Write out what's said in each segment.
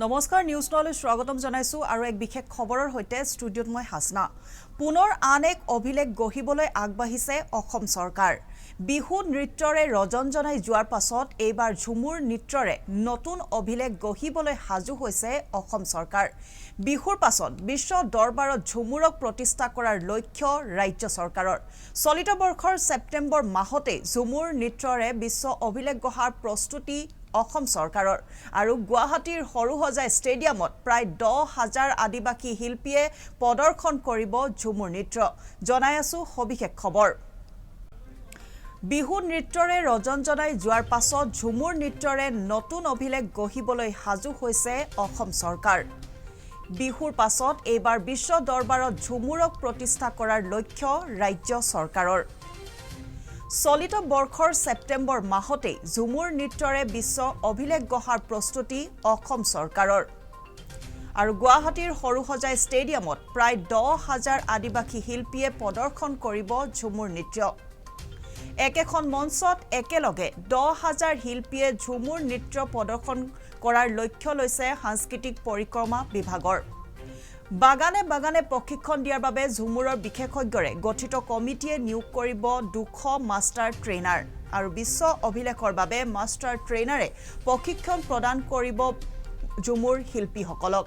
নমস্কাৰ নিউজ নলৈ স্বাগতম জনাইছো আৰু এক বিশেষ খবৰৰ হৈতে ষ্টুডিঅত মই হাসনা পুনৰ আন এক অভিলেখ গঢ়িবলৈ আগবাঢ়িছে অসম চৰকাৰ বিহু নৃত্যৰে ৰজনজনাই যোৱাৰ পাছত এইবাৰ ঝুমুৰ নৃত্যৰে নতুন অভিলেখ গঢ়িবলৈ সাজু হৈছে অসম চৰকাৰ বিহুৰ পাছত বিশ্ব দৰবাৰত ঝুমুৰক প্ৰতিষ্ঠা কৰাৰ লক্ষ্য ৰাজ্য চৰকাৰৰ চলিত বৰ্ষৰ ছেপ্টেম্বৰ মাহতে ঝুমুৰ নৃত্যৰে বিশ্ব অভিলেখ গঢ়াৰ প্ৰস্তুতি অসম চৰকাৰৰ আৰু গুৱাহাটীৰ হৰুহজাই ষ্টেডিয়ামত প্ৰায় 10,000 আদিবাসী শিল্পীয়ে প্ৰদৰ্শন কৰিব ঝুমুৰ নৃত্য জনাই আছো সবিশেষ খবৰ বিহু নৃত্যৰে ৰজনজনাই যোৱাৰ পাছত ঝুমুৰ নৃত্যৰে নতুন অভিলেখ গঢ়িবলৈ সাজু হৈছে অসম চৰকাৰ বিহুৰ পাছত এইবাৰ বিশ্ব দৰবাৰত ঝুমুৰক প্ৰতিষ্ঠা কৰাৰ লক্ষ্য ৰাজ্য চৰকাৰৰ চলিত বৰ্ষৰ ছেপ্টেম্বৰ মাহতে ঝুমুৰ নৃত্যৰে বিশ্ব অভিলেখ গঢ়াৰ প্ৰস্তুতি অসম চৰকাৰৰ আৰু গুৱাহাটীৰ হৰুহজাই ষ্টেডিয়ামত প্ৰায় 10,000 আদিবাসী শিল্পীয়ে প্ৰদৰ্শন কৰিব ঝুমুৰ নৃত্য একেখন মঞ্চত একেলগে 10,000 শিল্পীয়ে ঝুমুৰ নৃত্য প্ৰদৰ্শন কৰাৰ লক্ষ্য লৈছে সাংস্কৃতিক পৰিক্ৰমা বিভাগৰ বাগানে বাগানে প্ৰশিক্ষণ দিয়াৰ বাবে ঝুমুৰৰ বিশেষজ্ঞৰে গঠিত কমিটিয়ে নিয়োগ কৰিব 200 মাষ্টাৰ ট্ৰেইনাৰ আৰু বিশ্ব অভিলেখৰ বাবে মাষ্টাৰ ট্ৰেইনাৰে প্ৰশিক্ষণ প্ৰদান কৰিব ঝুমুৰ শিল্পীসকলক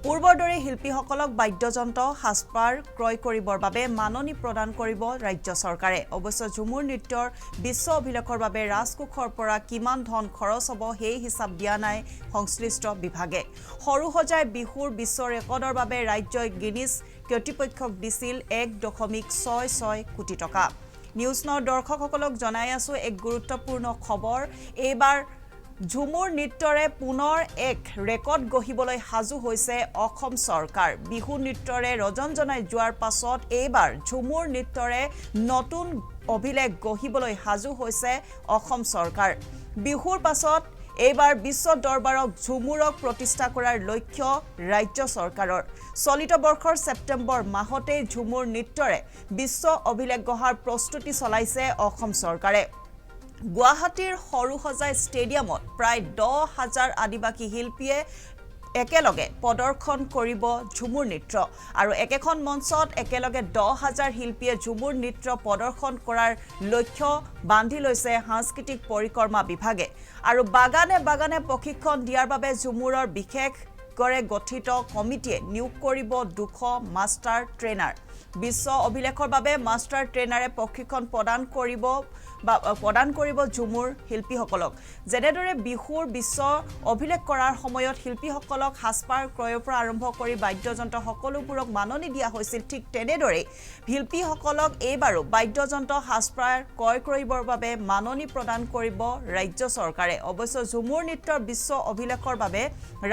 পূৰ্বৰ দৰে শিল্পীসকলক বাদ্যযন্ত্ৰ হাসপাৰ ক্ৰয় কৰিবৰ বাবে মাননি প্ৰদান কৰিব ৰাজ্য চৰকাৰে অৱশ্য ঝুমুৰ নৃত্যৰ বিশ্ব অভিলেখৰ বাবে ৰাজকোষৰ পৰা কিমান ধন খৰচ হ'ব সেই হিচাপ দিয়া নাই সংশ্লিষ্ট বিভাগে হৰুহজাই বিহুৰ বিশ্ব ৰেকৰ্ডৰ বাবে ৰাজ্যই গিনিছ কৰ্তৃপক্ষক দিছিল 1.66 কোটি টকা নিউজ ন দৰ্শকসকলক জনাই আছো এক গুৰুত্বপূৰ্ণ খবৰ এইবাৰ ঝুমুৰ নৃত্যৰে পুনৰ এক ৰেকৰ্ড গঢ়িবলৈ সাজু হৈছে অসম চৰকাৰ বিহু নৃত্যৰে ৰজনজনাই যোৱাৰ পাছত এইবাৰ ঝুমুৰ নৃত্যৰে নতুন অভিলেখ গঢ়িবলৈ সাজু হৈছে অসম চৰকাৰ বিহুৰ পাছত এইবাৰ বিশ্ব দৰবাৰক ঝুমুৰক প্ৰতিষ্ঠা কৰাৰ লক্ষ্য ৰাজ্য চৰকাৰৰ চলিত বৰ্ষৰ ছেপ্টেম্বৰ মাহতে ঝুমুৰ নৃত্যৰে বিশ্ব অভিলেখ গঢ়াৰ প্ৰস্তুতি চলাইছে অসম চৰকাৰে গুৱাহাটীৰ হৰুহজাই ষ্টেডিয়ামত প্ৰায় 10,000 আদিবাসী শিল্পীয়ে একেলগে প্ৰদৰ্শন কৰিব ঝুমুৰ নৃত্য আৰু একেখন মঞ্চত একেলগে 10,000 শিল্পীয়ে ঝুমুৰ নৃত্য প্ৰদৰ্শন কৰাৰ লক্ষ্য বান্ধি লৈছে সাংস্কৃতিক পৰিক্ৰমা বিভাগে আৰু বাগানে বাগানে প্ৰশিক্ষণ দিয়াৰ বাবে ঝুমুৰৰ বিশেষজ্ঞৰে গঠিত কমিটিয়ে নিয়োগ কৰিব 200 মাষ্টাৰ ট্ৰেইনাৰ বিশ্ব অভিলেখৰ বাবে মাষ্টাৰ ট্ৰেইনাৰে প্ৰশিক্ষণ প্ৰদান কৰিব ঝুমুৰ শিল্পীসকলক যেনেদৰে বিহুৰ বিশ্ব অভিলেখ কৰাৰ সময়ত শিল্পীসকলক হাসপাৰ ক্ৰয়ৰ পৰা আৰম্ভ কৰি বাদ্যযন্ত্ৰ সকলোবোৰক মাননি দিয়া হৈছিল ঠিক তেনেদৰে শিল্পীসকলক এইবাৰো বাদ্যযন্ত্ৰ হাসপাৰ ক্ৰয় কৰিবৰ বাবে মাননি প্ৰদান কৰিব ৰাজ্য চৰকাৰে অৱশ্য ঝুমুৰ নৃত্যৰ বিশ্ব অভিলেখৰ বাবে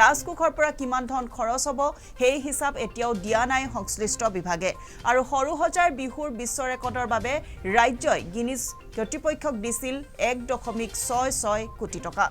ৰাজকোষৰ পৰা কিমান ধন খৰচ হ'ব সেই হিচাপ এতিয়াও দিয়া নাই সংশ্লিষ্ট বিভাগে আৰু হৰুহজাৰ বিহুৰ বিশ্ব ৰেকৰ্ডৰ বাবে ৰাজ্যই গিনিছ কৰ্তৃপক্ষক দিছিল 1.66 কোটি টকা